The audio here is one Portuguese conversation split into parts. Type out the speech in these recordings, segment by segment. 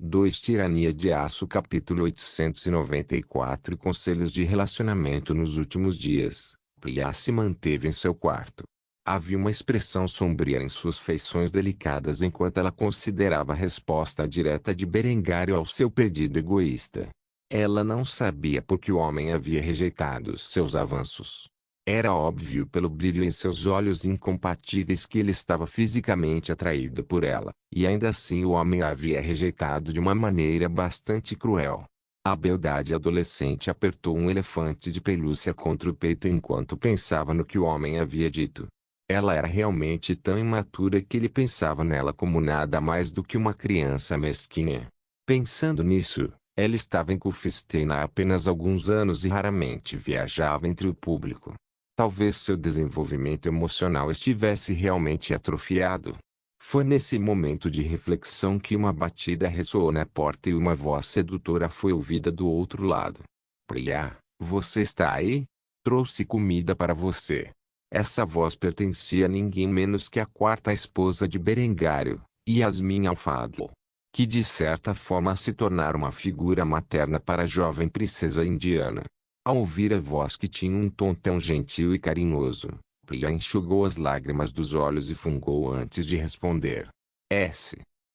2 Tirania de Aço capítulo 894 Conselhos de relacionamento nos últimos dias. Priya se manteve em seu quarto. Havia uma expressão sombria em suas feições delicadas enquanto ela considerava a resposta direta de Berengário ao seu pedido egoísta. Ela não sabia por que o homem havia rejeitado seus avanços. Era óbvio pelo brilho em seus olhos incompatíveis que ele estava fisicamente atraído por ela, e ainda assim o homem a havia rejeitado de uma maneira bastante cruel. A beldade adolescente apertou um elefante de pelúcia contra o peito enquanto pensava no que o homem havia dito. Ela era realmente tão imatura que ele pensava nela como nada mais do que uma criança mesquinha. Pensando nisso, ela estava em Kufstein há apenas alguns anos e raramente viajava entre o público. Talvez seu desenvolvimento emocional estivesse realmente atrofiado. Foi nesse momento de reflexão que uma batida ressoou na porta e uma voz sedutora foi ouvida do outro lado. Priya, você está aí? Trouxe comida para você. Essa voz pertencia a ninguém menos que a quarta esposa de Berengário, Yasmin Al-Fadl, que de certa forma se tornara uma figura materna para a jovem princesa indiana. Ao ouvir a voz que tinha um tom tão gentil e carinhoso, Priya enxugou as lágrimas dos olhos e fungou antes de responder.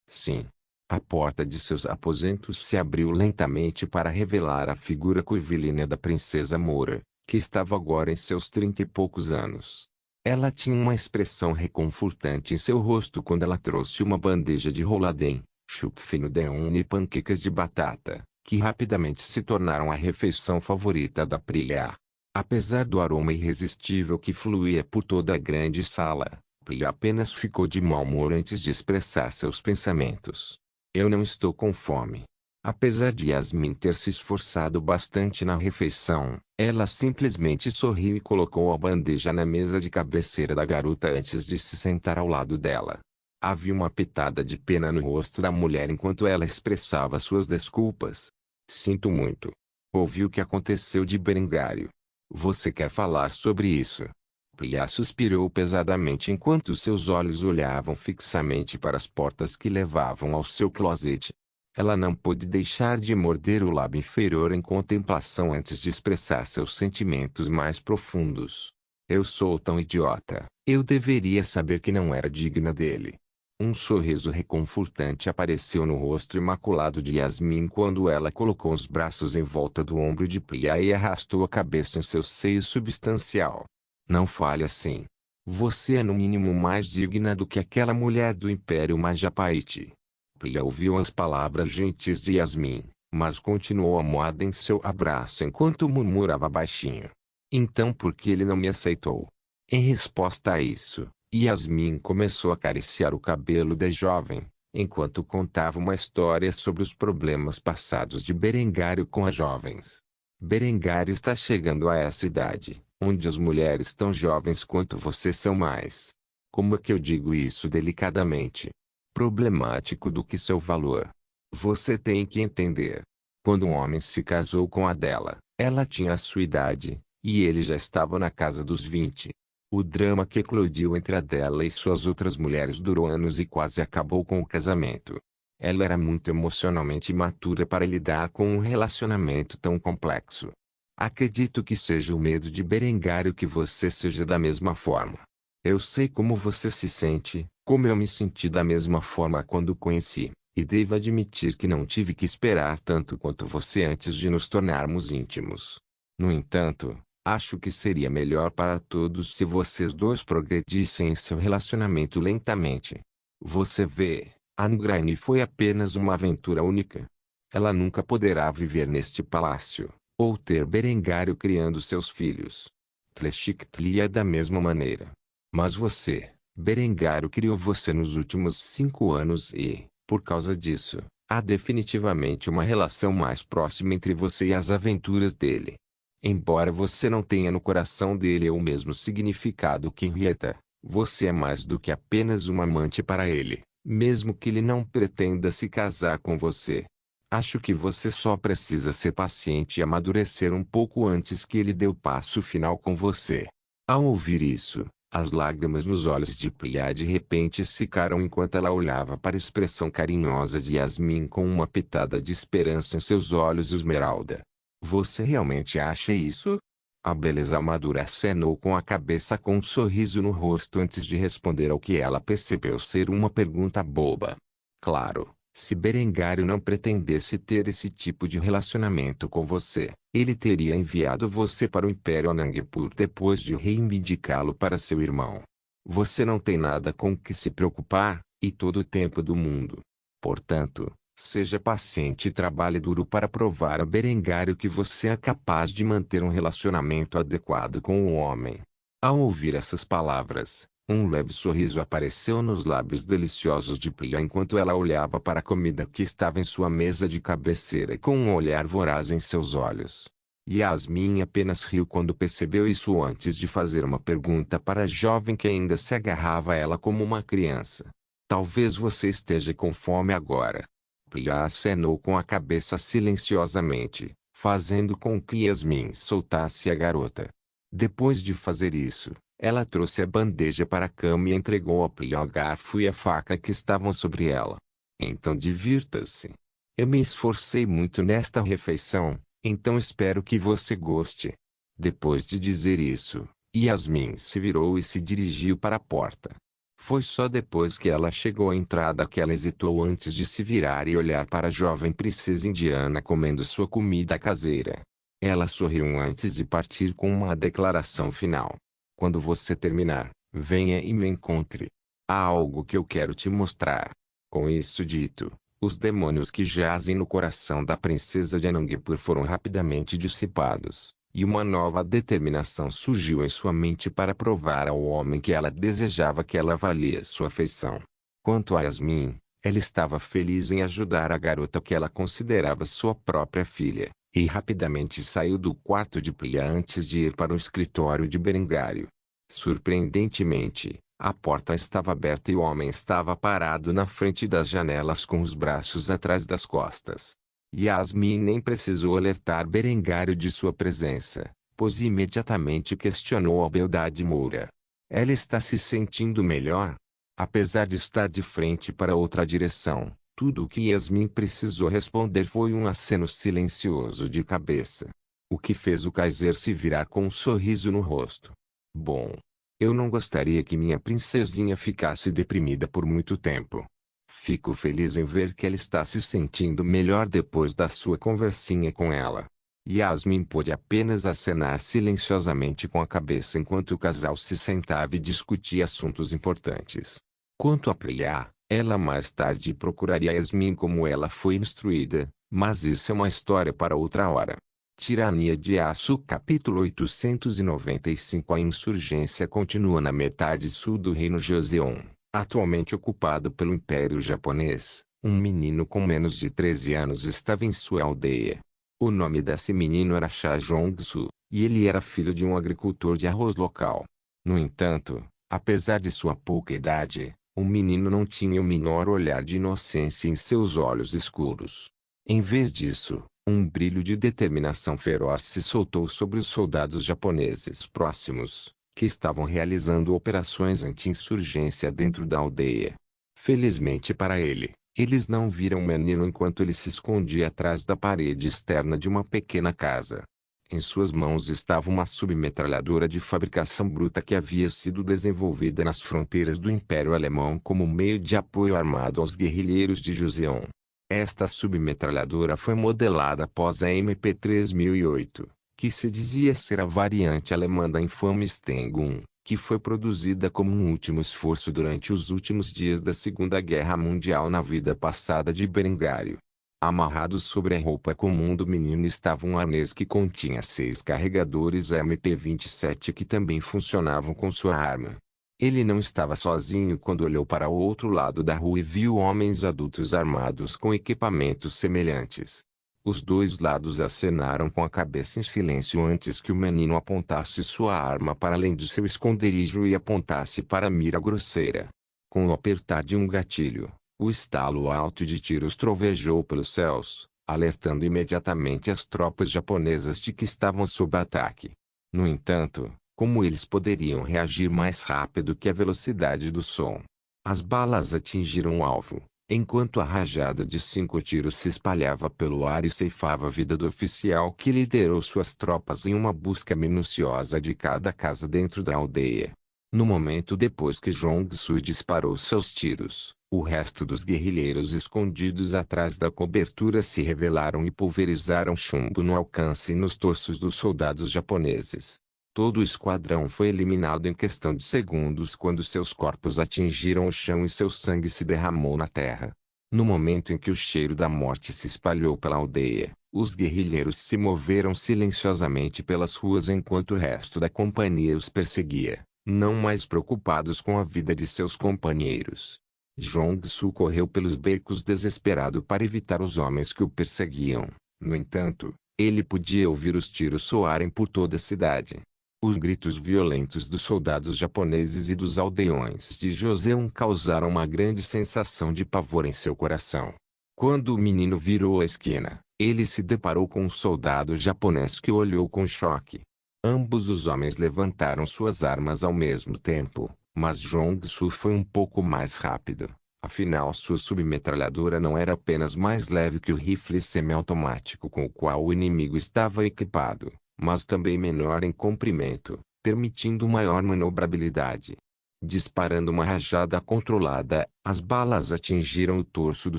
Sim. A porta de seus aposentos se abriu lentamente para revelar a figura curvilínea da princesa Moura, que estava agora em seus 30 e poucos anos. Ela tinha uma expressão reconfortante em seu rosto quando ela trouxe uma bandeja de roladem, chup fino deun e panquecas de batata, que rapidamente se tornaram a refeição favorita da Priya. Apesar do aroma irresistível que fluía por toda a grande sala, Priya apenas ficou de mau humor antes de expressar seus pensamentos. Eu não estou com fome. Apesar de Yasmin ter se esforçado bastante na refeição, ela simplesmente sorriu e colocou a bandeja na mesa de cabeceira da garota antes de se sentar ao lado dela. Havia uma pitada de pena no rosto da mulher enquanto ela expressava suas desculpas. Sinto muito. Ouvi o que aconteceu de Berengário. Você quer falar sobre isso? Priya suspirou pesadamente enquanto seus olhos olhavam fixamente para as portas que levavam ao seu closet. Ela não pôde deixar de morder o lábio inferior em contemplação antes de expressar seus sentimentos mais profundos. Eu sou tão idiota. Eu deveria saber que não era digna dele. Um sorriso reconfortante apareceu no rosto imaculado de Yasmin quando ela colocou os braços em volta do ombro de Priya e arrastou a cabeça em seu seio substancial. Não fale assim. Você é no mínimo mais digna do que aquela mulher do Império Majapaiti. Priya ouviu as palavras gentis de Yasmin, mas continuou amuada em seu abraço enquanto murmurava baixinho. Então por que ele não me aceitou? Em resposta a isso, Yasmin começou a acariciar o cabelo da jovem, enquanto contava uma história sobre os problemas passados de Berengário com as jovens. Berengário está chegando a essa idade, onde as mulheres tão jovens quanto você são mais. Como é que eu digo isso delicadamente? Problemático do que seu valor. Você tem que entender. Quando um homem se casou com a dela, ela tinha a sua idade, e ele já estava na casa dos 20. O drama que eclodiu entre a dela e suas outras mulheres durou anos e quase acabou com o casamento. Ela era muito emocionalmente imatura para lidar com um relacionamento tão complexo. Acredito que seja o medo de Berengário que você seja da mesma forma. Eu sei como você se sente, como eu me senti da mesma forma quando o conheci, e devo admitir que não tive que esperar tanto quanto você antes de nos tornarmos íntimos. No entanto, acho que seria melhor para todos se vocês dois progredissem em seu relacionamento lentamente. Você vê, Angraini foi apenas uma aventura única. Ela nunca poderá viver neste palácio, ou ter Berengário criando seus filhos. Tleshik-Tli é da mesma maneira. Mas você, Berengário criou você nos últimos 5 anos e, por causa disso, há definitivamente uma relação mais próxima entre você e as aventuras dele. Embora você não tenha no coração dele o mesmo significado que Henrietta, você é mais do que apenas uma amante para ele, mesmo que ele não pretenda se casar com você. Acho que você só precisa ser paciente e amadurecer um pouco antes que ele dê o passo final com você. Ao ouvir isso, As lágrimas nos olhos de Priya de repente secaram enquanto ela olhava para a expressão carinhosa de Yasmin com uma pitada de esperança em seus olhos esmeralda. Você realmente acha isso? A beleza madura acenou com a cabeça com um sorriso no rosto antes de responder ao que ela percebeu ser uma pergunta boba. Claro, se Berengário não pretendesse ter esse tipo de relacionamento com você, ele teria enviado você para o Império Anangpur depois de reivindicá-lo para seu irmão. Você não tem nada com que se preocupar, e todo o tempo do mundo. Portanto, seja paciente e trabalhe duro para provar a Berengário que você é capaz de manter um relacionamento adequado com o homem. Ao ouvir essas palavras, um leve sorriso apareceu nos lábios deliciosos de Priya enquanto ela olhava para a comida que estava em sua mesa de cabeceira com um olhar voraz em seus olhos. Yasmin apenas riu quando percebeu isso antes de fazer uma pergunta para a jovem que ainda se agarrava a ela como uma criança. Talvez você esteja com fome agora. Priya acenou com a cabeça silenciosamente, fazendo com que Yasmin soltasse a garota. Depois de fazer isso, ela trouxe a bandeja para a cama e entregou a Priya o garfo e a faca que estavam sobre ela. Então divirta-se. Eu me esforcei muito nesta refeição, então espero que você goste. Depois de dizer isso, Yasmin se virou e se dirigiu para a porta. Foi só depois que ela chegou à entrada que ela hesitou antes de se virar e olhar para a jovem princesa indiana comendo sua comida caseira. Ela sorriu antes de partir com uma declaração final. Quando você terminar, venha e me encontre. Há algo que eu quero te mostrar. Com isso dito, os demônios que jazem no coração da princesa de Anangpur foram rapidamente dissipados, e uma nova determinação surgiu em sua mente para provar ao homem que ela desejava que ela valia sua afeição. Quanto a Yasmin, ela estava feliz em ajudar a garota que ela considerava sua própria filha, e rapidamente saiu do quarto de Priya antes de ir para o escritório de Berengário. Surpreendentemente, a porta estava aberta e o homem estava parado na frente das janelas com os braços atrás das costas. Yasmin nem precisou alertar Berengário de sua presença, pois imediatamente questionou a beldade moura. Ela está se sentindo melhor? Apesar de estar de frente para outra direção, tudo o que Yasmin precisou responder foi um aceno silencioso de cabeça. O que fez o Kaiser se virar com um sorriso no rosto. Bom, eu não gostaria que minha princesinha ficasse deprimida por muito tempo. Fico feliz em ver que ela está se sentindo melhor depois da sua conversinha com ela. Yasmin pôde apenas acenar silenciosamente com a cabeça enquanto o casal se sentava e discutia assuntos importantes. Quanto a Priya, ela mais tarde procuraria Yasmin como ela foi instruída, mas isso é uma história para outra hora. Tirania de Aço Capítulo 895 A insurgência continua na metade sul do reino Joseon, atualmente ocupado pelo Império Japonês. Um menino com menos de 13 anos estava em sua aldeia. O nome desse menino era Cha Jong-su, e ele era filho de um agricultor de arroz local. No entanto, apesar de sua pouca idade, o menino não tinha o menor olhar de inocência em seus olhos escuros. Em vez disso, um brilho de determinação feroz se soltou sobre os soldados japoneses próximos, que estavam realizando operações anti-insurgência dentro da aldeia. Felizmente para ele, eles não viram o menino enquanto ele se escondia atrás da parede externa de uma pequena casa. Em suas mãos estava uma submetralhadora de fabricação bruta que havia sido desenvolvida nas fronteiras do Império Alemão como meio de apoio armado aos guerrilheiros de Joseon. Esta submetralhadora foi modelada após a MP-3008, que se dizia ser a variante alemã da infame Sten Gun, que foi produzida como um último esforço durante os últimos dias da Segunda Guerra Mundial na vida passada de Berengário. Amarrado sobre a roupa comum do menino estava um arnês que continha 6 carregadores MP-27 que também funcionavam com sua arma. Ele não estava sozinho quando olhou para o outro lado da rua e viu homens adultos armados com equipamentos semelhantes. Os dois lados acenaram com a cabeça em silêncio antes que o menino apontasse sua arma para além do seu esconderijo e apontasse para a mira grosseira. Com o apertar de um gatilho, o estalo alto de tiros trovejou pelos céus, alertando imediatamente as tropas japonesas de que estavam sob ataque. No entanto, Como eles poderiam reagir mais rápido que a velocidade do som? As balas atingiram o alvo, enquanto a rajada de 5 tiros se espalhava pelo ar e ceifava a vida do oficial que liderou suas tropas em uma busca minuciosa de cada casa dentro da aldeia. No momento depois que Jong-Soo disparou seus tiros, o resto dos guerrilheiros escondidos atrás da cobertura se revelaram e pulverizaram chumbo no alcance e nos torsos dos soldados japoneses. Todo o esquadrão foi eliminado em questão de segundos quando seus corpos atingiram o chão e seu sangue se derramou na terra. No momento em que o cheiro da morte se espalhou pela aldeia, os guerrilheiros se moveram silenciosamente pelas ruas enquanto o resto da companhia os perseguia, não mais preocupados com a vida de seus companheiros. Jong-Soo correu pelos becos desesperado para evitar os homens que o perseguiam. No entanto, ele podia ouvir os tiros soarem por toda a cidade. Os gritos violentos dos soldados japoneses e dos aldeões de Joseon causaram uma grande sensação de pavor em seu coração. Quando o menino virou a esquina, ele se deparou com um soldado japonês que o olhou com choque. Ambos os homens levantaram suas armas ao mesmo tempo, mas Jong-Soo foi um pouco mais rápido. Afinal, sua submetralhadora não era apenas mais leve que o rifle semiautomático com o qual o inimigo estava equipado, mas também menor em comprimento, permitindo maior manobrabilidade. Disparando uma rajada controlada, as balas atingiram o torso do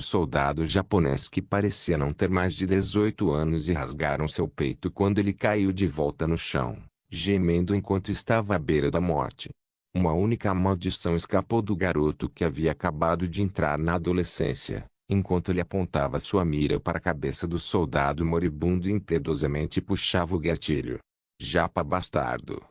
soldado japonês que parecia não ter mais de 18 anos e rasgaram seu peito quando ele caiu de volta no chão, gemendo enquanto estava à beira da morte. Uma única maldição escapou do garoto que havia acabado de entrar na adolescência, enquanto ele apontava sua mira para a cabeça do soldado moribundo e impiedosamente puxava o gatilho. Japa bastardo!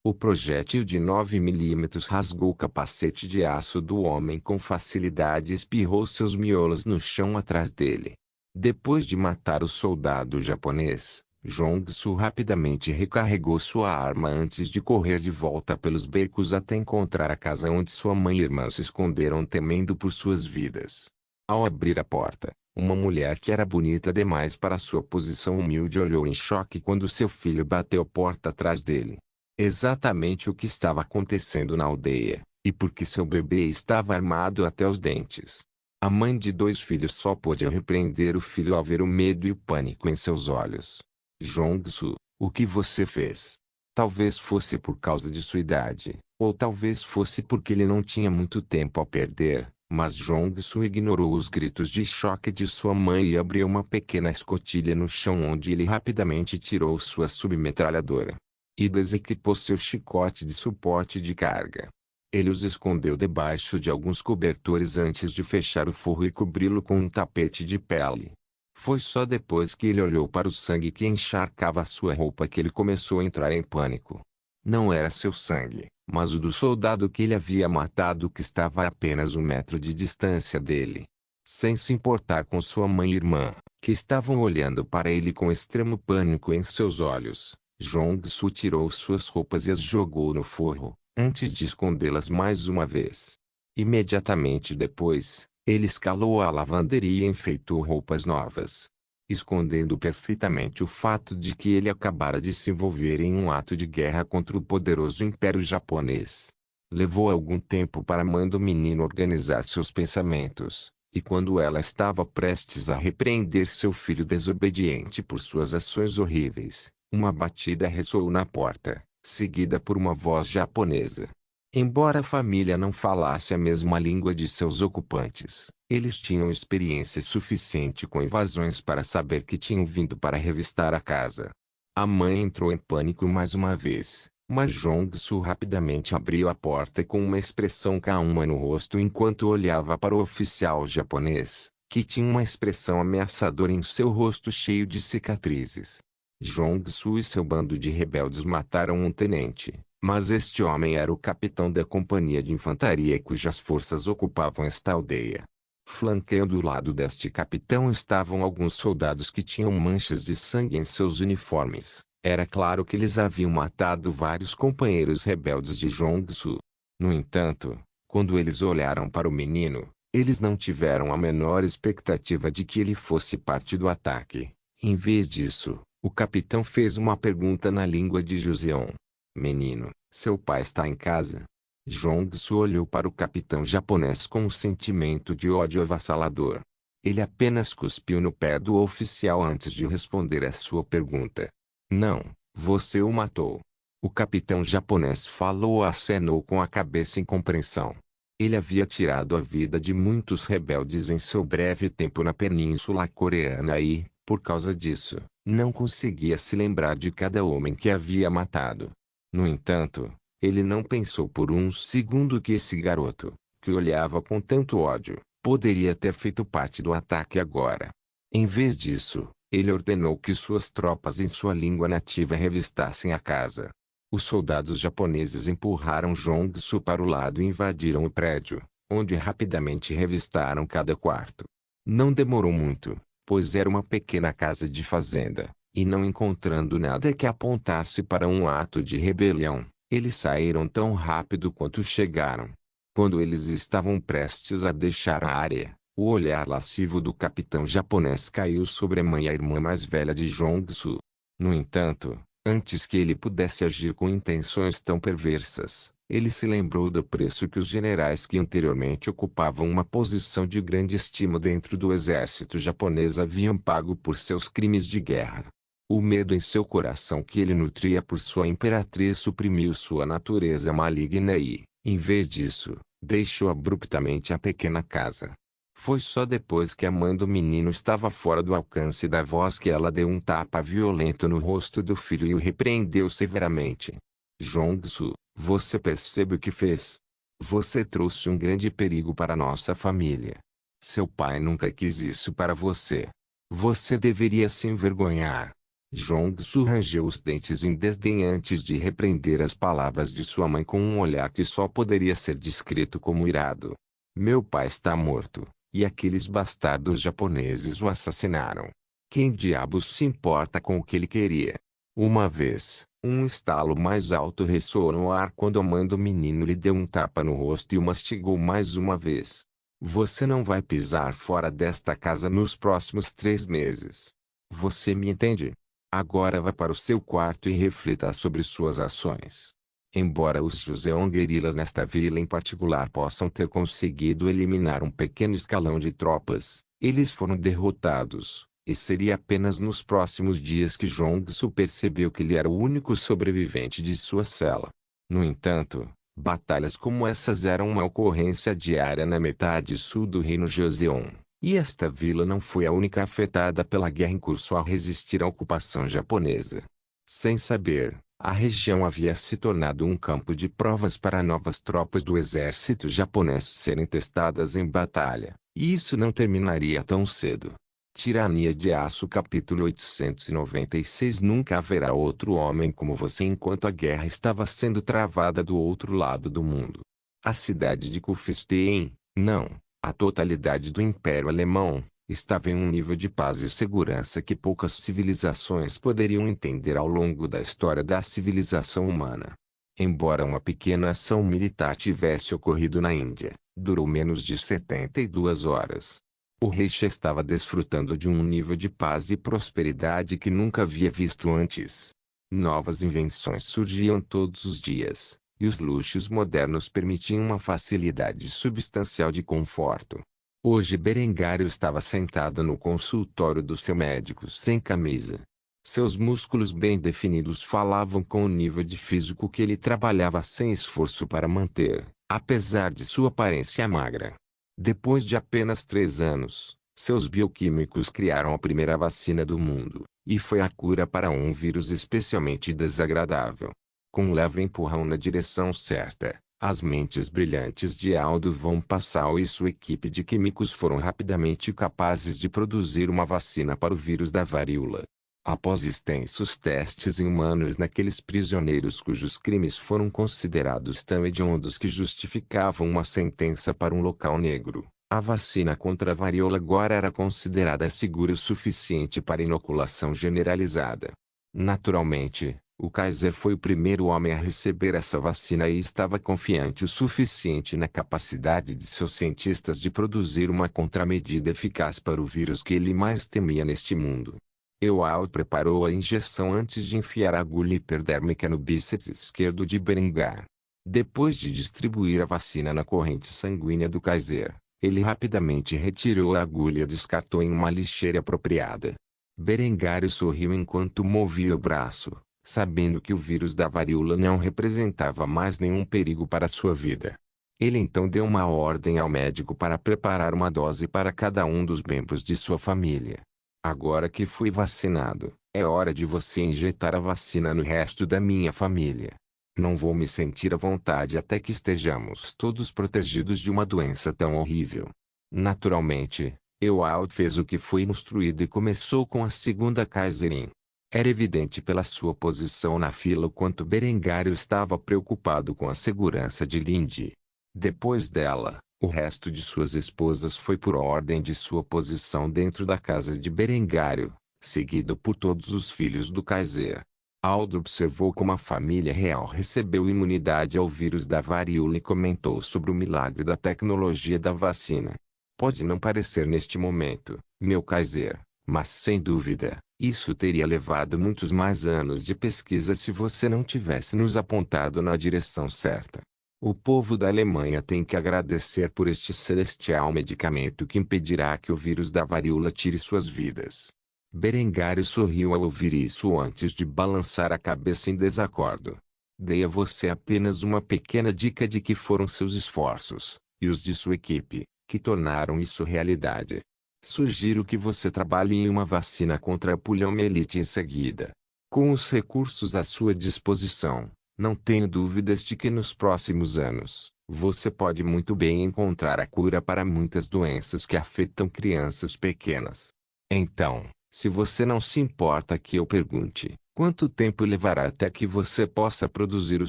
O projétil de 9 milímetros rasgou o capacete de aço do homem com facilidade e espirrou seus miolos no chão atrás dele. Depois de matar o soldado japonês, Jong-Soo rapidamente recarregou sua arma antes de correr de volta pelos becos até encontrar a casa onde sua mãe e irmã se esconderam temendo por suas vidas. Ao abrir a porta, uma mulher que era bonita demais para sua posição humilde olhou em choque quando seu filho bateu a porta atrás dele. Exatamente o que estava acontecendo na aldeia, e por que seu bebê estava armado até os dentes. A mãe de 2 filhos só pôde repreender o filho ao ver o medo e o pânico em seus olhos. Jong-Soo, o que você fez? Talvez fosse por causa de sua idade, ou talvez fosse porque ele não tinha muito tempo a perder, mas Jong-Soo ignorou os gritos de choque de sua mãe e abriu uma pequena escotilha no chão onde ele rapidamente tirou sua submetralhadora e desequipou seu chicote de suporte de carga. Ele os escondeu debaixo de alguns cobertores antes de fechar o forro e cobri-lo com um tapete de pele. Foi só depois que ele olhou para o sangue que encharcava sua roupa que ele começou a entrar em pânico. Não era seu sangue, mas o do soldado que ele havia matado que estava a apenas 1 metro de distância dele. Sem se importar com sua mãe e irmã, que estavam olhando para ele com extremo pânico em seus olhos, Jong-Soo tirou suas roupas e as jogou no forro, antes de escondê-las mais uma vez. Imediatamente depois, ele escalou a lavanderia e enfeitou roupas novas, escondendo perfeitamente o fato de que ele acabara de se envolver em um ato de guerra contra o poderoso Império Japonês. Levou algum tempo para a mãe do menino organizar seus pensamentos, e quando ela estava prestes a repreender seu filho desobediente por suas ações horríveis, uma batida ressoou na porta, seguida por uma voz japonesa. Embora a família não falasse a mesma língua de seus ocupantes, eles tinham experiência suficiente com invasões para saber que tinham vindo para revistar a casa. A mãe entrou em pânico mais uma vez, mas Jong-Soo rapidamente abriu a porta com uma expressão calma no rosto enquanto olhava para o oficial japonês, que tinha uma expressão ameaçadora em seu rosto cheio de cicatrizes. Jong-Soo e seu bando de rebeldes mataram um tenente, mas este homem era o capitão da companhia de infantaria cujas forças ocupavam esta aldeia. Flanqueando o lado deste capitão estavam alguns soldados que tinham manchas de sangue em seus uniformes. Era claro que eles haviam matado vários companheiros rebeldes de Jong-Soo. No entanto, quando eles olharam para o menino, eles não tiveram a menor expectativa de que ele fosse parte do ataque. Em vez disso, o capitão fez uma pergunta na língua de Joseon. Menino, seu pai está em casa? Jong-soo olhou para o capitão japonês com um sentimento de ódio avassalador. Ele apenas cuspiu no pé do oficial antes de responder a sua pergunta. Não, você o matou. O capitão japonês falou ou acenou com a cabeça em compreensão. Ele havia tirado a vida de muitos rebeldes em seu breve tempo na Península Coreana e, por causa disso, não conseguia se lembrar de cada homem que havia matado. No entanto, ele não pensou por um segundo que esse garoto, que olhava com tanto ódio, poderia ter feito parte do ataque agora. Em vez disso, ele ordenou que suas tropas em sua língua nativa revistassem a casa. Os soldados japoneses empurraram Jong-soo para o lado e invadiram o prédio, onde rapidamente revistaram cada quarto. Não demorou muito, pois era uma pequena casa de fazenda, e não encontrando nada que apontasse para um ato de rebelião, eles saíram tão rápido quanto chegaram. Quando eles estavam prestes a deixar a área, o olhar lascivo do capitão japonês caiu sobre a mãe e a irmã mais velha de Jong-soo. No entanto, antes que ele pudesse agir com intenções tão perversas, ele se lembrou do preço que os generais que anteriormente ocupavam uma posição de grande estima dentro do exército japonês haviam pago por seus crimes de guerra. O medo em seu coração que ele nutria por sua imperatriz suprimiu sua natureza maligna e, em vez disso, deixou abruptamente a pequena casa. Foi só depois que a mãe do menino estava fora do alcance da voz que ela deu um tapa violento no rosto do filho e o repreendeu severamente. Jong-soo, você percebe o que fez? Você trouxe um grande perigo para nossa família. Seu pai nunca quis isso para você. Você deveria se envergonhar. Jong-soo rangeu os dentes em desdém antes de repreender as palavras de sua mãe com um olhar que só poderia ser descrito como irado. Meu pai está morto, e aqueles bastardos japoneses o assassinaram. Quem diabos se importa com o que ele queria? Uma vez, um estalo mais alto ressoou no ar quando a mãe do menino lhe deu um tapa no rosto e o mastigou mais uma vez. Você não vai pisar fora desta casa nos próximos 3 meses. Você me entende? Agora vá para o seu quarto e reflita sobre suas ações. Embora os Joseon-guerrillas nesta vila em particular possam ter conseguido eliminar um pequeno escalão de tropas, eles foram derrotados, e seria apenas nos próximos dias que Jong-soo percebeu que ele era o único sobrevivente de sua cela. No entanto, batalhas como essas eram uma ocorrência diária na metade sul do reino Joseon. E esta vila não foi a única afetada pela guerra em curso ao resistir à ocupação japonesa. Sem saber, a região havia se tornado um campo de provas para novas tropas do exército japonês serem testadas em batalha, e isso não terminaria tão cedo. Tirania de Aço capítulo 896. Nunca haverá outro homem como você enquanto a guerra estava sendo travada do outro lado do mundo. A cidade de Kufstein, não. A totalidade do Império Alemão estava em um nível de paz e segurança que poucas civilizações poderiam entender ao longo da história da civilização humana. Embora uma pequena ação militar tivesse ocorrido na Índia, durou menos de 72 horas. O rei já estava desfrutando de um nível de paz e prosperidade que nunca havia visto antes. Novas invenções surgiam todos os dias. E os luxos modernos permitiam uma facilidade substancial de conforto. Hoje Berengário estava sentado no consultório do seu médico sem camisa. Seus músculos bem definidos falavam com o nível de físico que ele trabalhava sem esforço para manter, apesar de sua aparência magra. Depois de apenas 3 anos, seus bioquímicos criaram a primeira vacina do mundo, e foi a cura para um vírus especialmente desagradável. Com um leve empurrão na direção certa, as mentes brilhantes de Aldo von Passau e sua equipe de químicos foram rapidamente capazes de produzir uma vacina para o vírus da varíola. Após extensos testes em humanos naqueles prisioneiros cujos crimes foram considerados tão hediondos que justificavam uma sentença para um local negro, a vacina contra a varíola agora era considerada segura o suficiente para inoculação generalizada. Naturalmente, o Kaiser foi o primeiro homem a receber essa vacina e estava confiante o suficiente na capacidade de seus cientistas de produzir uma contramedida eficaz para o vírus que ele mais temia neste mundo. Ewald preparou a injeção antes de enfiar a agulha hiperdérmica no bíceps esquerdo de Berengar. Depois de distribuir a vacina na corrente sanguínea do Kaiser, ele rapidamente retirou a agulha e descartou em uma lixeira apropriada. Berengário sorriu enquanto movia o braço, sabendo que o vírus da varíola não representava mais nenhum perigo para sua vida. Ele então deu uma ordem ao médico para preparar uma dose para cada um dos membros de sua família. Agora que fui vacinado, é hora de você injetar a vacina no resto da minha família. Não vou me sentir à vontade até que estejamos todos protegidos de uma doença tão horrível. Naturalmente, Ewald fez o que foi instruído e começou com a segunda Kaiserin. Era evidente pela sua posição na fila o quanto Berengário estava preocupado com a segurança de Lindy. Depois dela, o resto de suas esposas foi por ordem de sua posição dentro da casa de Berengário, seguido por todos os filhos do Kaiser. Aldo observou como a família real recebeu imunidade ao vírus da varíola e comentou sobre o milagre da tecnologia da vacina. Pode não parecer neste momento, meu Kaiser, mas sem dúvida, isso teria levado muitos mais anos de pesquisa se você não tivesse nos apontado na direção certa. O povo da Alemanha tem que agradecer por este celestial medicamento que impedirá que o vírus da varíola tire suas vidas. Berengário sorriu ao ouvir isso antes de balançar a cabeça em desacordo. Dei a você apenas uma pequena dica de que foram seus esforços, e os de sua equipe, que tornaram isso realidade. Sugiro que você trabalhe em uma vacina contra a poliomielite em seguida. Com os recursos à sua disposição, não tenho dúvidas de que nos próximos anos, você pode muito bem encontrar a cura para muitas doenças que afetam crianças pequenas. Então, se você não se importa que eu pergunte, quanto tempo levará até que você possa produzir o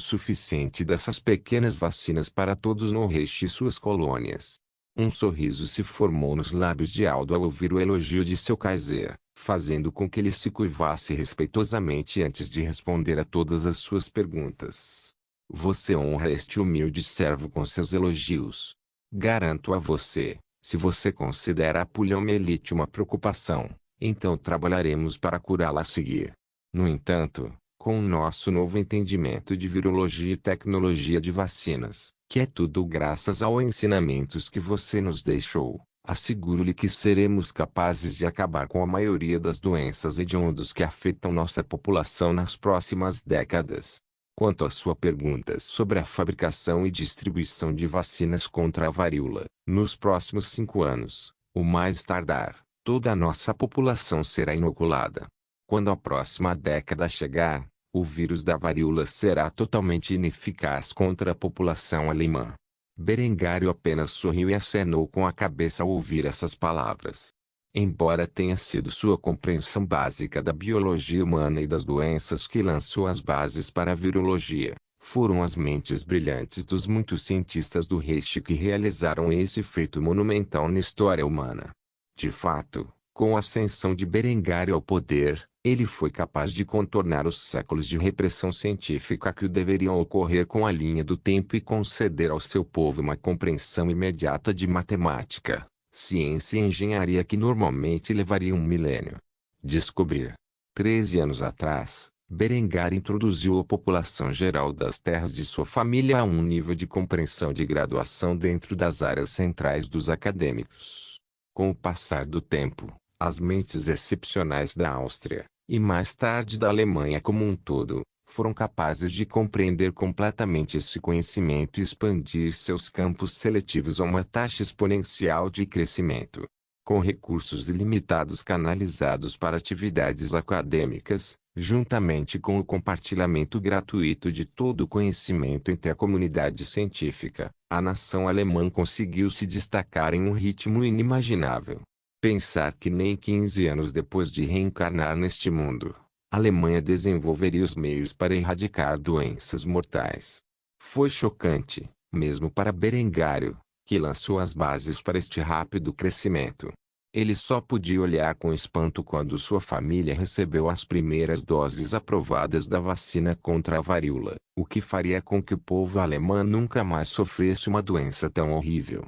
suficiente dessas pequenas vacinas para todos no Reich e suas colônias? Um sorriso se formou nos lábios de Aldo ao ouvir o elogio de seu Kaiser, fazendo com que ele se curvasse respeitosamente antes de responder a todas as suas perguntas. Você honra este humilde servo com seus elogios. Garanto a você, se você considera a poliomielite uma preocupação, então trabalharemos para curá-la a seguir. No entanto, com o nosso novo entendimento de virologia e tecnologia de vacinas, que é tudo graças aos ensinamentos que você nos deixou, asseguro-lhe que seremos capazes de acabar com a maioria das doenças hediondas que afetam nossa população nas próximas décadas. Quanto à sua pergunta sobre a fabricação e distribuição de vacinas contra a varíola, nos próximos 5 anos, o mais tardar, toda a nossa população será inoculada. Quando a próxima década chegar, o vírus da varíola será totalmente ineficaz contra a população alemã. Berengário apenas sorriu e acenou com a cabeça ao ouvir essas palavras. Embora tenha sido sua compreensão básica da biologia humana e das doenças que lançou as bases para a virologia, foram as mentes brilhantes dos muitos cientistas do Reich que realizaram esse feito monumental na história humana. De fato, com a ascensão de Berengário ao poder, ele foi capaz de contornar os séculos de repressão científica que deveriam ocorrer com a linha do tempo e conceder ao seu povo uma compreensão imediata de matemática, ciência e engenharia que normalmente levaria um milênio. Descobrir. 13 anos atrás, Berengário introduziu a população geral das terras de sua família a um nível de compreensão de graduação dentro das áreas centrais dos acadêmicos. Com o passar do tempo, as mentes excepcionais da Áustria, e mais tarde da Alemanha como um todo, foram capazes de compreender completamente esse conhecimento e expandir seus campos seletivos a uma taxa exponencial de crescimento. Com recursos ilimitados canalizados para atividades acadêmicas, juntamente com o compartilhamento gratuito de todo o conhecimento entre a comunidade científica, a nação alemã conseguiu se destacar em um ritmo inimaginável. Pensar que nem 15 anos depois de reencarnar neste mundo, a Alemanha desenvolveria os meios para erradicar doenças mortais. Foi chocante, mesmo para Berengário, que lançou as bases para este rápido crescimento. Ele só podia olhar com espanto quando sua família recebeu as primeiras doses aprovadas da vacina contra a varíola, o que faria com que o povo alemão nunca mais sofresse uma doença tão horrível.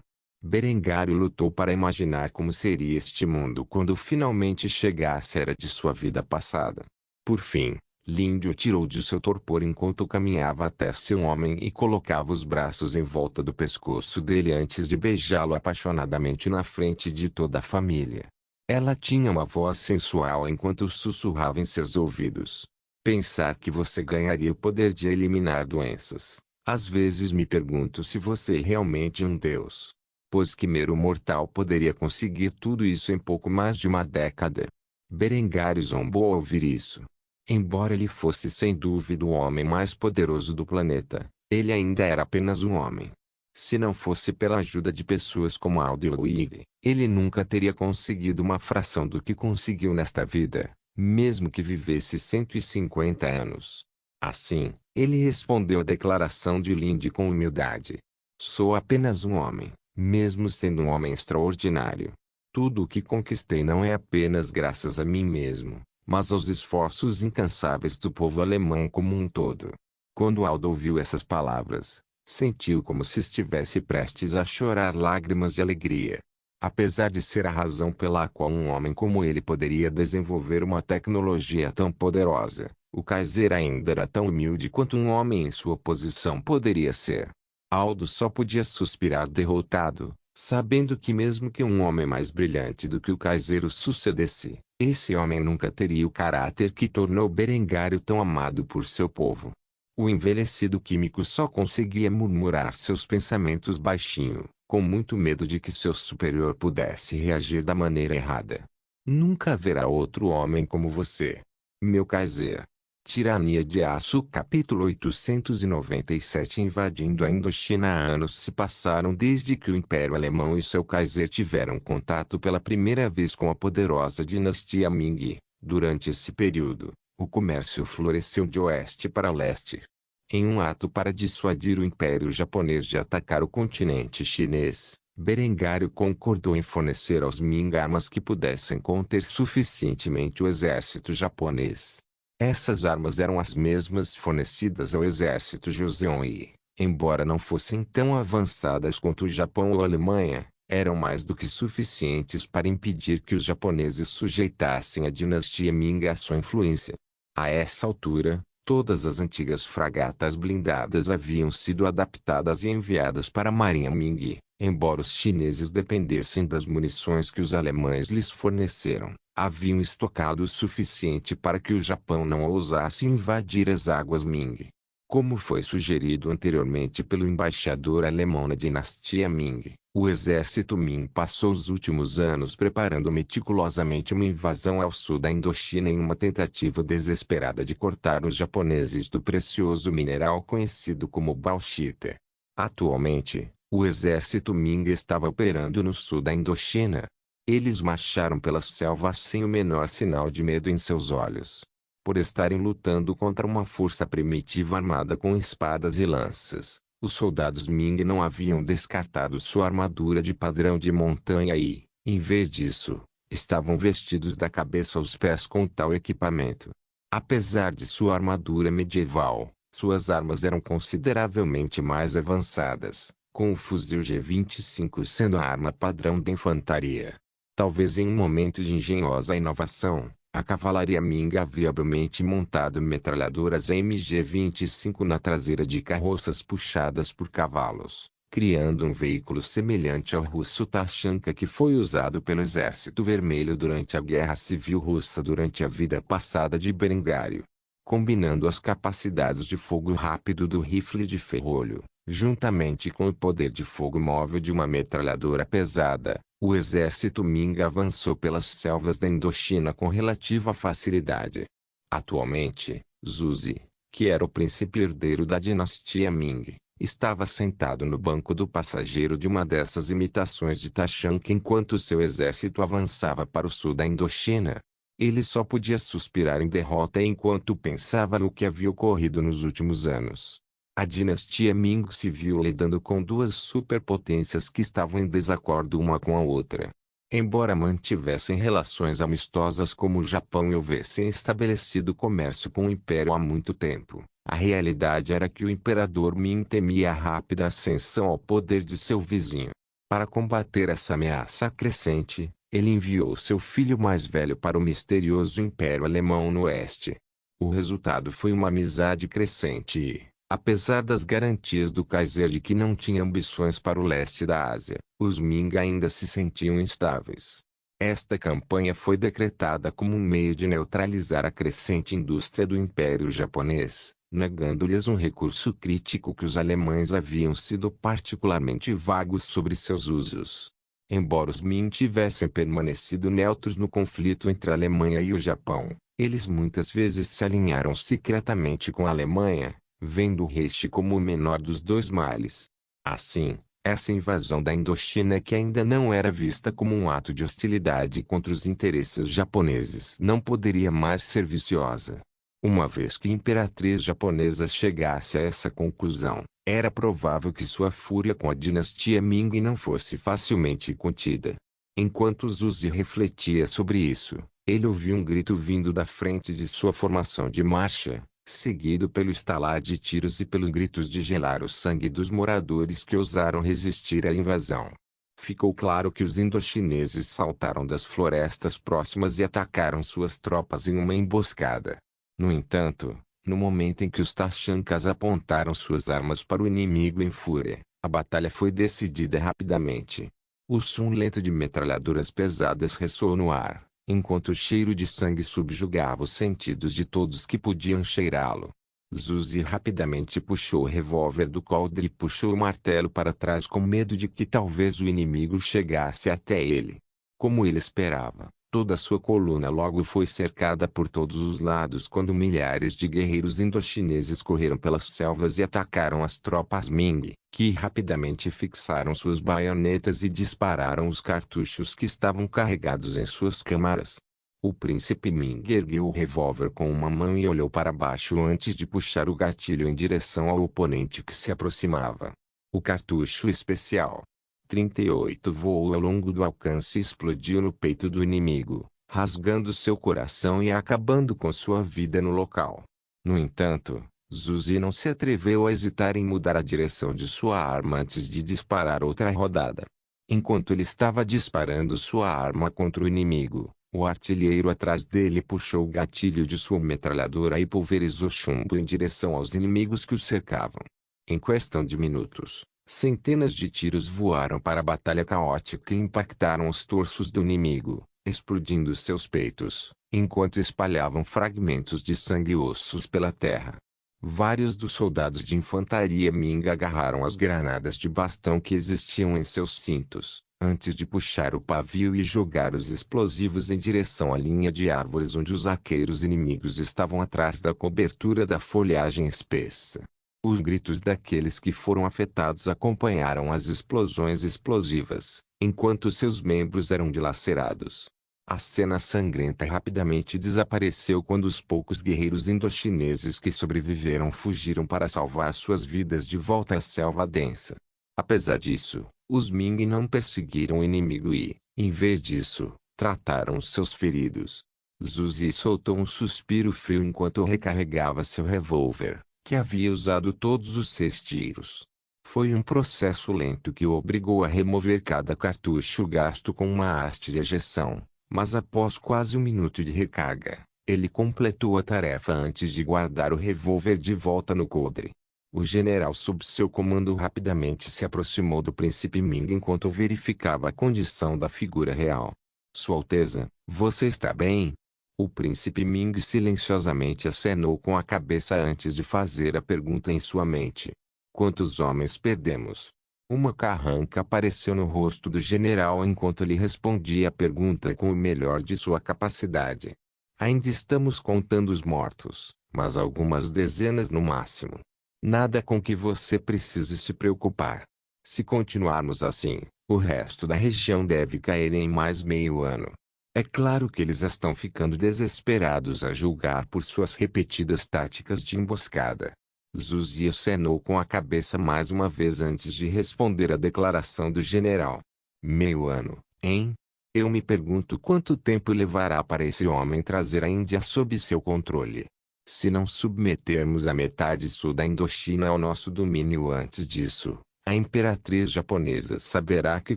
Berengário lutou para imaginar como seria este mundo quando finalmente chegasse a era de sua vida passada. Por fim, Linde o tirou de seu torpor enquanto caminhava até seu homem e colocava os braços em volta do pescoço dele antes de beijá-lo apaixonadamente na frente de toda a família. Ela tinha uma voz sensual enquanto sussurrava em seus ouvidos. Pensar que você ganharia o poder de eliminar doenças. Às vezes me pergunto se você é realmente um deus. Pois que mero mortal poderia conseguir tudo isso em pouco mais de uma década. Berengário zombou ao ouvir isso. Embora ele fosse sem dúvida o homem mais poderoso do planeta, ele ainda era apenas um homem. Se não fosse pela ajuda de pessoas como Aldo e Luigi, ele nunca teria conseguido uma fração do que conseguiu nesta vida, mesmo que vivesse 150 anos. Assim, ele respondeu à declaração de Linde com humildade. Sou apenas um homem, mesmo sendo um homem extraordinário. Tudo o que conquistei não é apenas graças a mim mesmo, mas aos esforços incansáveis do povo alemão como um todo. Quando Aldo ouviu essas palavras, sentiu como se estivesse prestes a chorar lágrimas de alegria. Apesar de ser a razão pela qual um homem como ele poderia desenvolver uma tecnologia tão poderosa, o Kaiser ainda era tão humilde quanto um homem em sua posição poderia ser. Aldo só podia suspirar derrotado, sabendo que mesmo que um homem mais brilhante do que o Kaiser o sucedesse, esse homem nunca teria o caráter que tornou Berengário tão amado por seu povo. O envelhecido químico só conseguia murmurar seus pensamentos baixinho, com muito medo de que seu superior pudesse reagir da maneira errada. Nunca haverá outro homem como você, meu Kaiser. Tirania de Aço capítulo 897 invadindo a Indochina há anos se passaram desde que o Império Alemão e seu Kaiser tiveram contato pela primeira vez com a poderosa dinastia Ming. Durante esse período, o comércio floresceu de oeste para leste. Em um ato para dissuadir o Império Japonês de atacar o continente chinês, Berengário concordou em fornecer aos Ming armas que pudessem conter suficientemente o exército japonês. Essas armas eram as mesmas fornecidas ao exército Joseon e, embora não fossem tão avançadas quanto o Japão ou a Alemanha, eram mais do que suficientes para impedir que os japoneses sujeitassem a dinastia Ming à sua influência. A essa altura, todas as antigas fragatas blindadas haviam sido adaptadas e enviadas para a marinha Ming, embora os chineses dependessem das munições que os alemães lhes forneceram. Haviam estocado o suficiente para que o Japão não ousasse invadir as águas Ming. Como foi sugerido anteriormente pelo embaixador alemão na dinastia Ming, o exército Ming passou os últimos anos preparando meticulosamente uma invasão ao sul da Indochina em uma tentativa desesperada de cortar os japoneses do precioso mineral conhecido como bauxita. Atualmente, o exército Ming estava operando no sul da Indochina. Eles marcharam pelas selvas sem o menor sinal de medo em seus olhos. Por estarem lutando contra uma força primitiva armada com espadas e lanças, os soldados Ming não haviam descartado sua armadura de padrão de montanha e, em vez disso, estavam vestidos da cabeça aos pés com tal equipamento. Apesar de sua armadura medieval, suas armas eram consideravelmente mais avançadas, com o fuzil G-25 sendo a arma padrão da infantaria. Talvez em um momento de engenhosa inovação, a cavalaria Ming havia habilmente montado metralhadoras MG-25 na traseira de carroças puxadas por cavalos, criando um veículo semelhante ao russo Tanchanka que foi usado pelo Exército Vermelho durante a Guerra Civil Russa durante a vida passada de Berengário. Combinando as capacidades de fogo rápido do rifle de ferrolho, juntamente com o poder de fogo móvel de uma metralhadora pesada, o exército Ming avançou pelas selvas da Indochina com relativa facilidade. Atualmente, Zuzi, que era o príncipe herdeiro da dinastia Ming, estava sentado no banco do passageiro de uma dessas imitações de Tanchanka enquanto seu exército avançava para o sul da Indochina. Ele só podia suspirar em derrota enquanto pensava no que havia ocorrido nos últimos anos. A dinastia Ming se viu lidando com duas superpotências que estavam em desacordo uma com a outra. Embora mantivessem relações amistosas como o Japão e houvessem estabelecido comércio com o Império há muito tempo, a realidade era que o imperador Ming temia a rápida ascensão ao poder de seu vizinho. Para combater essa ameaça crescente, ele enviou seu filho mais velho para o misterioso Império Alemão no Oeste. O resultado foi uma amizade crescente e, apesar das garantias do Kaiser de que não tinha ambições para o leste da Ásia, os Ming ainda se sentiam instáveis. Esta campanha foi decretada como um meio de neutralizar a crescente indústria do Império Japonês, negando-lhes um recurso crítico que os alemães haviam sido particularmente vagos sobre seus usos. Embora os Ming tivessem permanecido neutros no conflito entre a Alemanha e o Japão, eles muitas vezes se alinharam secretamente com a Alemanha, vendo o Reich como o menor dos dois males. Assim, essa invasão da Indochina, que ainda não era vista como um ato de hostilidade contra os interesses japoneses, não poderia mais ser viciosa. Uma vez que a imperatriz japonesa chegasse a essa conclusão, era provável que sua fúria com a dinastia Ming não fosse facilmente contida. Enquanto Zuzi refletia sobre isso, ele ouviu um grito vindo da frente de sua formação de marcha, seguido pelo estalar de tiros e pelos gritos de gelar o sangue dos moradores que ousaram resistir à invasão. Ficou claro que os indochineses saltaram das florestas próximas e atacaram suas tropas em uma emboscada. No entanto, no momento em que os Taxancas apontaram suas armas para o inimigo em fúria, a batalha foi decidida rapidamente. O som lento de metralhadoras pesadas ressoou no ar, enquanto o cheiro de sangue subjugava os sentidos de todos que podiam cheirá-lo. Zuzi rapidamente puxou o revólver do coldre e puxou o martelo para trás com medo de que talvez o inimigo chegasse até ele. Como ele esperava, toda a sua coluna logo foi cercada por todos os lados quando milhares de guerreiros indochineses correram pelas selvas e atacaram as tropas Ming, que rapidamente fixaram suas baionetas e dispararam os cartuchos que estavam carregados em suas câmaras. O príncipe Ming ergueu o revólver com uma mão e olhou para baixo antes de puxar o gatilho em direção ao oponente que se aproximava. O cartucho especial 38 voou ao longo do alcance e explodiu no peito do inimigo, rasgando seu coração e acabando com sua vida no local. No entanto, Zuzi não se atreveu a hesitar em mudar a direção de sua arma antes de disparar outra rodada. Enquanto ele estava disparando sua arma contra o inimigo, o artilheiro atrás dele puxou o gatilho de sua metralhadora e pulverizou chumbo em direção aos inimigos que o cercavam. Em questão de minutos, centenas de tiros voaram para a batalha caótica e impactaram os torsos do inimigo, explodindo seus peitos, enquanto espalhavam fragmentos de sangue e ossos pela terra. Vários dos soldados de infantaria Ming agarraram as granadas de bastão que existiam em seus cintos, antes de puxar o pavio e jogar os explosivos em direção à linha de árvores onde os arqueiros inimigos estavam atrás da cobertura da folhagem espessa. Os gritos daqueles que foram afetados acompanharam as explosões explosivas, enquanto seus membros eram dilacerados. A cena sangrenta rapidamente desapareceu quando os poucos guerreiros indochineses que sobreviveram fugiram para salvar suas vidas de volta à selva densa. Apesar disso, os Ming não perseguiram o inimigo e, em vez disso, trataram seus feridos. Zuzi soltou um suspiro frio enquanto recarregava seu revólver, que havia usado todos os 6 tiros. Foi um processo lento que o obrigou a remover cada cartucho gasto com uma haste de ejeção, mas após quase um minuto de recarga, ele completou a tarefa antes de guardar o revólver de volta no coldre. O general sob seu comando rapidamente se aproximou do príncipe Ming enquanto verificava a condição da figura real. Sua Alteza, você está bem? O príncipe Ming silenciosamente acenou com a cabeça antes de fazer a pergunta em sua mente. Quantos homens perdemos? Uma carranca apareceu no rosto do general enquanto ele respondia a pergunta com o melhor de sua capacidade. Ainda estamos contando os mortos, mas algumas dezenas no máximo. Nada com que você precise se preocupar. Se continuarmos assim, o resto da região deve cair em mais meio ano. É claro que eles estão ficando desesperados a julgar por suas repetidas táticas de emboscada. Zuzi acenou com a cabeça mais uma vez antes de responder à declaração do general. Meio ano, hein? Eu me pergunto quanto tempo levará para esse homem trazer a Índia sob seu controle. Se não submetermos a metade sul da Indochina ao nosso domínio antes disso, A imperatriz japonesa saberá que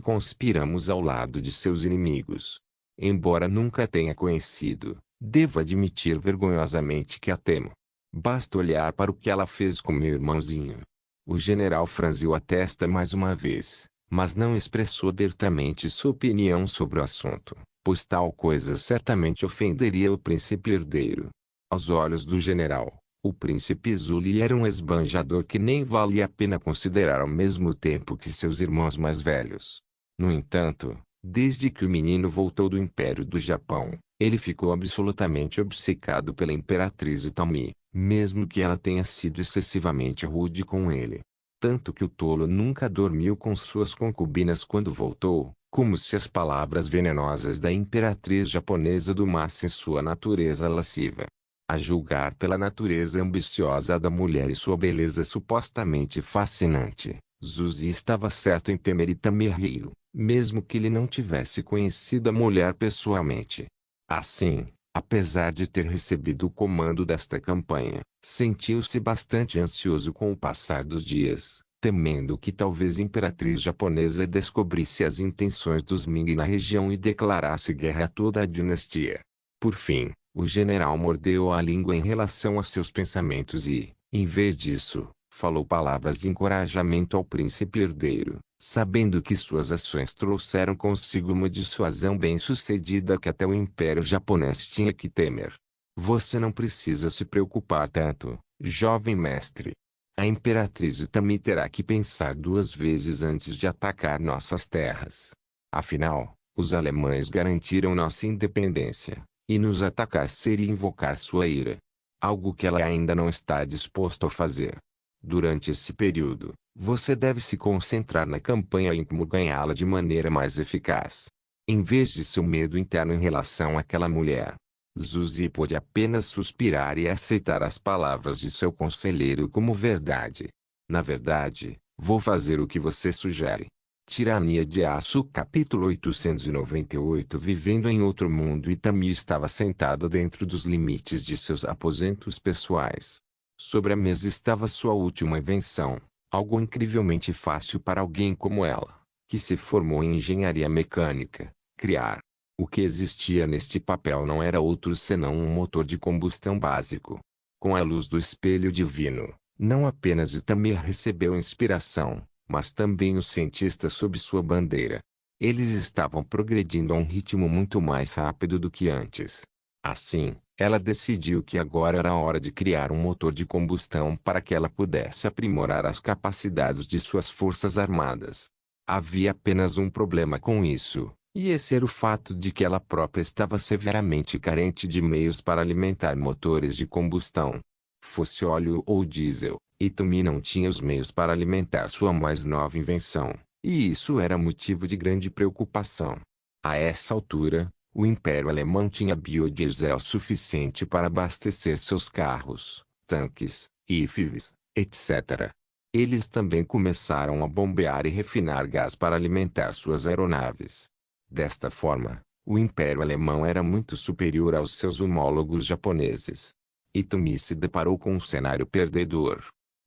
conspiramos ao lado de seus inimigos. Embora nunca a tenha conhecido, devo admitir vergonhosamente que a temo. Basta olhar para o que ela fez com meu irmãozinho. O general franziu a testa mais uma vez, mas não expressou abertamente sua opinião sobre o assunto, pois tal coisa certamente ofenderia o príncipe herdeiro. Aos olhos do general, o príncipe Zuli era um esbanjador que nem valia a pena considerar ao mesmo tempo que seus irmãos mais velhos. No entanto, desde que o menino voltou do Império do Japão, ele ficou absolutamente obcecado pela imperatriz Itami, mesmo que ela tenha sido excessivamente rude com ele. Tanto que o tolo nunca dormiu com suas concubinas quando voltou, como se as palavras venenosas da imperatriz japonesa domassem sua natureza lasciva. A julgar pela natureza ambiciosa da mulher e sua beleza supostamente fascinante, Zuzi estava certo em temer Itami-Hiro, mesmo que ele não tivesse conhecido a mulher pessoalmente. Assim, apesar de ter recebido o comando desta campanha, sentiu-se bastante ansioso com o passar dos dias, temendo que talvez a imperatriz japonesa descobrisse as intenções dos Ming na região e declarasse guerra a toda a dinastia. Por fim, o general mordeu a língua em relação a seus pensamentos e, em vez disso, falou palavras de encorajamento ao príncipe herdeiro, sabendo que suas ações trouxeram consigo uma dissuasão bem-sucedida que até o Império Japonês tinha que temer. Você não precisa se preocupar tanto, jovem mestre. A imperatriz também terá que pensar duas vezes antes de atacar nossas terras. Afinal, os alemães garantiram nossa independência, e nos atacar seria invocar sua ira. Algo que ela ainda não está disposta a fazer. Durante esse período, você deve se concentrar na campanha em como ganhá-la de maneira mais eficaz. Em vez de seu medo interno em relação àquela mulher, Zuzi pôde apenas suspirar e aceitar as palavras de seu conselheiro como verdade. Na verdade, vou fazer o que você sugere. Tirania de Aço capítulo 898. Vivendo em outro mundo, Itami estava sentada dentro dos limites de seus aposentos pessoais. Sobre a mesa estava sua última invenção, algo incrivelmente fácil para alguém como ela, que se formou em engenharia mecânica, criar. O que existia neste papel não era outro senão um motor de combustão básico. Com a luz do espelho divino, não apenas Itami recebeu inspiração, mas também os cientistas sob sua bandeira. Eles estavam progredindo a um ritmo muito mais rápido do que antes. Assim, ela decidiu que agora era a hora de criar um motor de combustão para que ela pudesse aprimorar as capacidades de suas forças armadas. Havia apenas um problema com isso, e esse era o fato de que ela própria estava severamente carente de meios para alimentar motores de combustão. Fosse óleo ou diesel, Itami não tinha os meios para alimentar sua mais nova invenção, e isso era motivo de grande preocupação. A essa altura, o Império Alemão tinha biodiesel suficiente para abastecer seus carros, tanques, rifles, etc. Eles também começaram a bombear e refinar gás para alimentar suas aeronaves. Desta forma, o Império Alemão era muito superior aos seus homólogos japoneses. Itami se deparou com um cenário perdedor.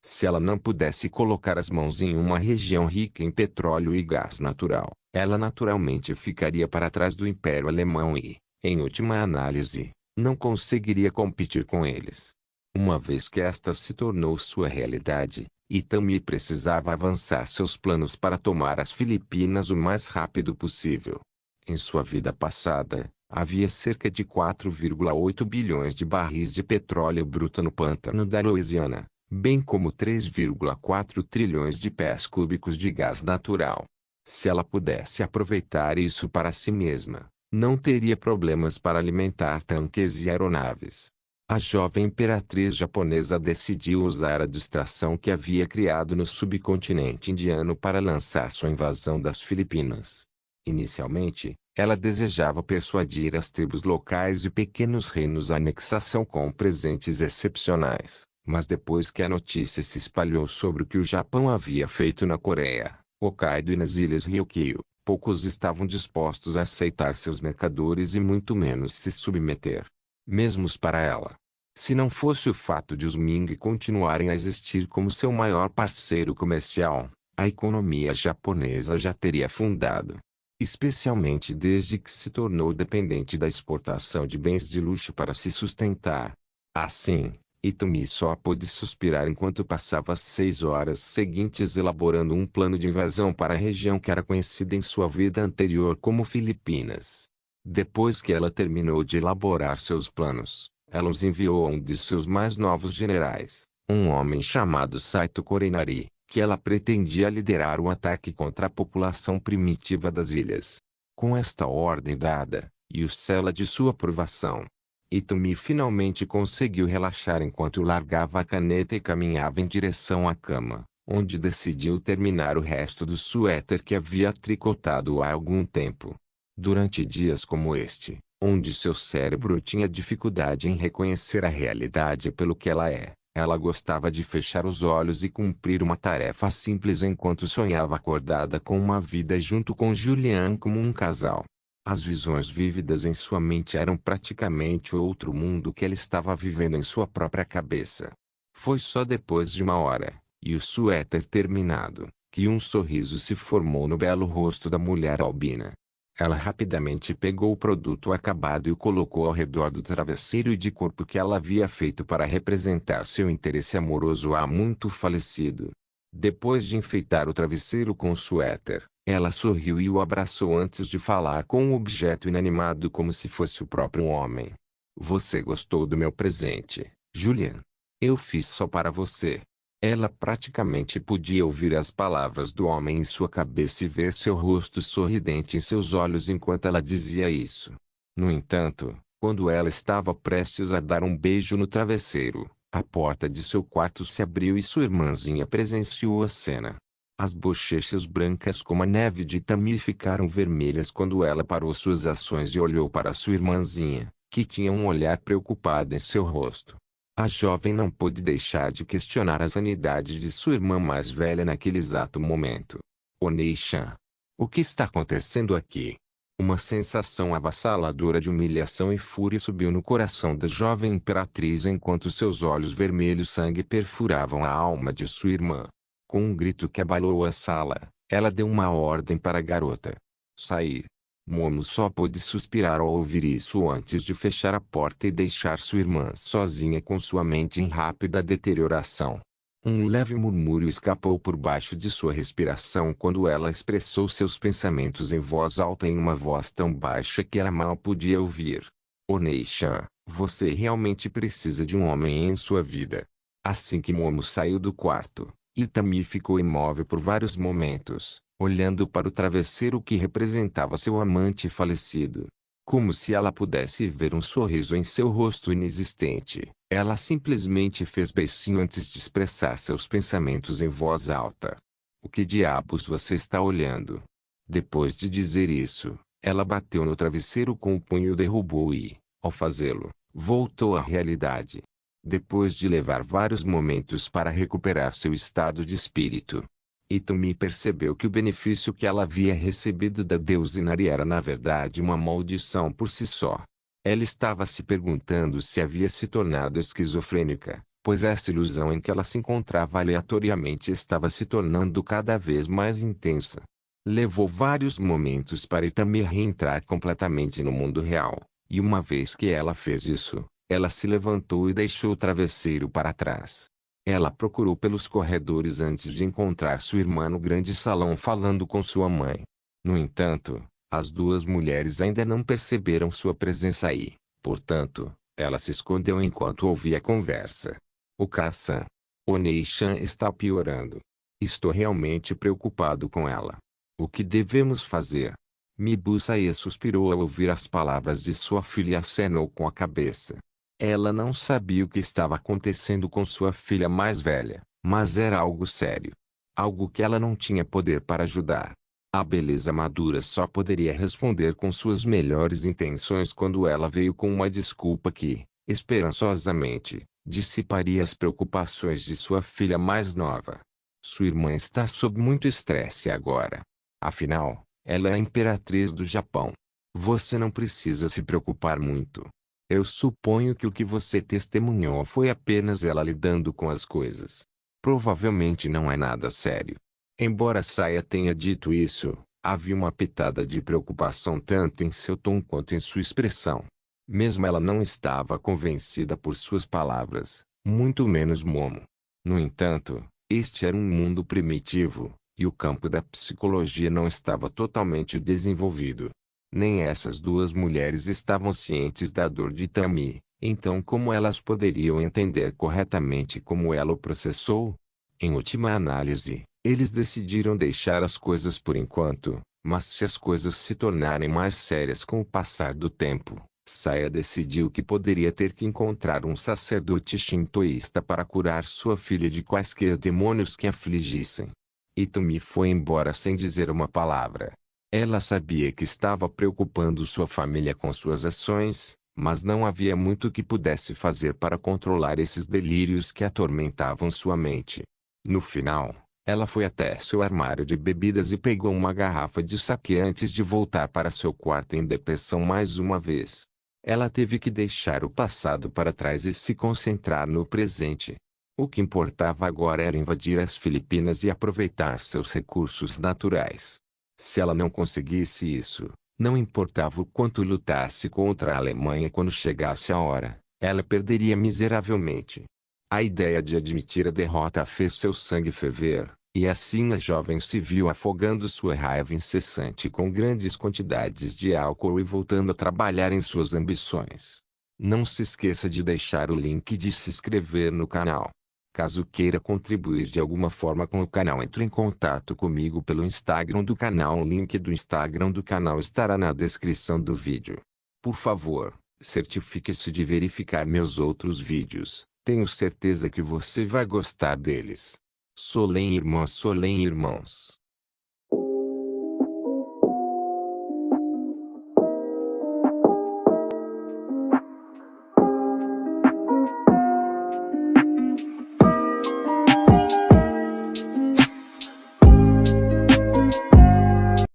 Se ela não pudesse colocar as mãos em uma região rica em petróleo e gás natural, ela naturalmente ficaria para trás do Império Alemão e, em última análise, não conseguiria competir com eles. Uma vez que esta se tornou sua realidade, Itami precisava avançar seus planos para tomar as Filipinas o mais rápido possível. Em sua vida passada, havia cerca de 4,8 bilhões de barris de petróleo bruto no pântano da Louisiana, bem como 3,4 trilhões de pés cúbicos de gás natural. Se ela pudesse aproveitar isso para si mesma, não teria problemas para alimentar tanques e aeronaves. A jovem imperatriz japonesa decidiu usar a distração que havia criado no subcontinente indiano para lançar sua invasão das Filipinas. Inicialmente, ela desejava persuadir as tribos locais e pequenos reinos à anexação com presentes excepcionais, mas depois que a notícia se espalhou sobre o que o Japão havia feito na Coreia, Hokkaido e nas ilhas Ryukyu, poucos estavam dispostos a aceitar seus mercadores e muito menos se submeter. Mesmo para ela. Se não fosse o fato de os Ming continuarem a existir como seu maior parceiro comercial, A economia japonesa já teria afundado, especialmente desde que se tornou dependente da exportação de bens de luxo para se sustentar. Assim, Hitomi só pôde suspirar enquanto passava as 6 horas seguintes elaborando um plano de invasão para a região que era conhecida em sua vida anterior como Filipinas. Depois que ela terminou de elaborar seus planos, ela os enviou a um de seus mais novos generais, um homem chamado Saito Korenari, que ela pretendia liderar um ataque contra a população primitiva das ilhas. Com esta ordem dada, e o selo de sua aprovação, Hitomi finalmente conseguiu relaxar enquanto largava a caneta e caminhava em direção à cama, onde decidiu terminar o resto do suéter que havia tricotado há algum tempo. Durante dias como este, onde seu cérebro tinha dificuldade em reconhecer a realidade pelo que ela é, ela gostava de fechar os olhos e cumprir uma tarefa simples enquanto sonhava acordada com uma vida junto com Julian como um casal. As visões vívidas em sua mente eram praticamente outro mundo que ela estava vivendo em sua própria cabeça. Foi só depois de 1 hora, e o suéter terminado, que um sorriso se formou no belo rosto da mulher albina. Ela rapidamente pegou o produto acabado e o colocou ao redor do travesseiro de corpo que ela havia feito para representar seu interesse amoroso há muito falecido. Depois de enfeitar o travesseiro com o suéter, ela sorriu e o abraçou antes de falar com o objeto inanimado como se fosse o próprio homem. Você gostou do meu presente, Julian? Eu fiz só para você. Ela praticamente podia ouvir as palavras do homem em sua cabeça e ver seu rosto sorridente em seus olhos enquanto ela dizia isso. No entanto, quando ela estava prestes a dar um beijo no travesseiro, a porta de seu quarto se abriu e sua irmãzinha presenciou a cena. As bochechas brancas como a neve de Tamir ficaram vermelhas quando ela parou suas ações e olhou para sua irmãzinha, que tinha um olhar preocupado em seu rosto. A jovem não pôde deixar de questionar a sanidade de sua irmã mais velha naquele exato momento. Onei-chan. O que está acontecendo aqui? Uma sensação avassaladora de humilhação e fúria subiu no coração da jovem imperatriz enquanto seus olhos vermelhos sangue perfuravam a alma de sua irmã. Com um grito que abalou a sala, ela deu uma ordem para a garota. Sair. Momo só pôde suspirar ao ouvir isso antes de fechar a porta e deixar sua irmã sozinha com sua mente em rápida deterioração. Um leve murmúrio escapou por baixo de sua respiração quando ela expressou seus pensamentos em voz alta em uma voz tão baixa que ela mal podia ouvir. Onei-chan, você realmente precisa de um homem em sua vida. Assim que Momo saiu do quarto, Itami ficou imóvel por vários momentos, olhando para o travesseiro que representava seu amante falecido. Como se ela pudesse ver um sorriso em seu rosto inexistente, ela simplesmente fez beicinho antes de expressar seus pensamentos em voz alta. O que diabos você está olhando? Depois de dizer isso, ela bateu no travesseiro com o punho e derrubou e, ao fazê-lo, voltou à realidade. Depois de levar vários momentos para recuperar seu estado de espírito, Itami percebeu que o benefício que ela havia recebido da deusa Inari era na verdade uma maldição por si só. Ela estava se perguntando se havia se tornado esquizofrênica, pois essa ilusão em que ela se encontrava aleatoriamente estava se tornando cada vez mais intensa. Levou vários momentos para Itami reentrar completamente no mundo real, e uma vez que ela fez isso, ela se levantou e deixou o travesseiro para trás. Ela procurou pelos corredores antes de encontrar sua irmã no grande salão falando com sua mãe. No entanto, as duas mulheres ainda não perceberam sua presença aí, portanto, ela se escondeu enquanto ouvia a conversa. Oka-san. Onei-chan está piorando. Estou realmente preocupado com ela. O que devemos fazer? Mibusae suspirou ao ouvir as palavras de sua filha e acenou com a cabeça. Ela não sabia o que estava acontecendo com sua filha mais velha, mas era algo sério. Algo que ela não tinha poder para ajudar. A beleza madura só poderia responder com suas melhores intenções quando ela veio com uma desculpa que, esperançosamente, dissiparia as preocupações de sua filha mais nova. Sua irmã está sob muito estresse agora. Afinal, ela é a imperatriz do Japão. Você não precisa se preocupar muito. Eu suponho que o que você testemunhou foi apenas ela lidando com as coisas. Provavelmente não é nada sério. Embora Saya tenha dito isso, havia uma pitada de preocupação tanto em seu tom quanto em sua expressão. Mesmo ela não estava convencida por suas palavras, muito menos Momo. No entanto, este era um mundo primitivo, e o campo da psicologia não estava totalmente desenvolvido. Nem essas duas mulheres estavam cientes da dor de Tammy, então como elas poderiam entender corretamente como ela o processou? Em última análise, eles decidiram deixar as coisas por enquanto, mas se as coisas se tornarem mais sérias com o passar do tempo, Saya decidiu que poderia ter que encontrar um sacerdote shintoísta para curar sua filha de quaisquer demônios que a afligissem. Itumi foi embora sem dizer uma palavra. Ela sabia que estava preocupando sua família com suas ações, mas não havia muito que pudesse fazer para controlar esses delírios que atormentavam sua mente. No final, ela foi até seu armário de bebidas e pegou uma garrafa de saquê antes de voltar para seu quarto em depressão mais uma vez. Ela teve que deixar o passado para trás e se concentrar no presente. O que importava agora era invadir as Filipinas e aproveitar seus recursos naturais. Se ela não conseguisse isso, não importava o quanto lutasse contra a Alemanha quando chegasse a hora, ela perderia miseravelmente. A ideia de admitir a derrota fez seu sangue ferver, e assim a jovem se viu afogando sua raiva incessante com grandes quantidades de álcool e voltando a trabalhar em suas ambições. Não se esqueça de deixar o link de se inscrever no canal. Caso queira contribuir de alguma forma com o canal, entre em contato comigo pelo Instagram do canal. O link do Instagram do canal estará na descrição do vídeo. Por favor, certifique-se de verificar meus outros vídeos. Tenho certeza que você vai gostar deles. Solem irmãos.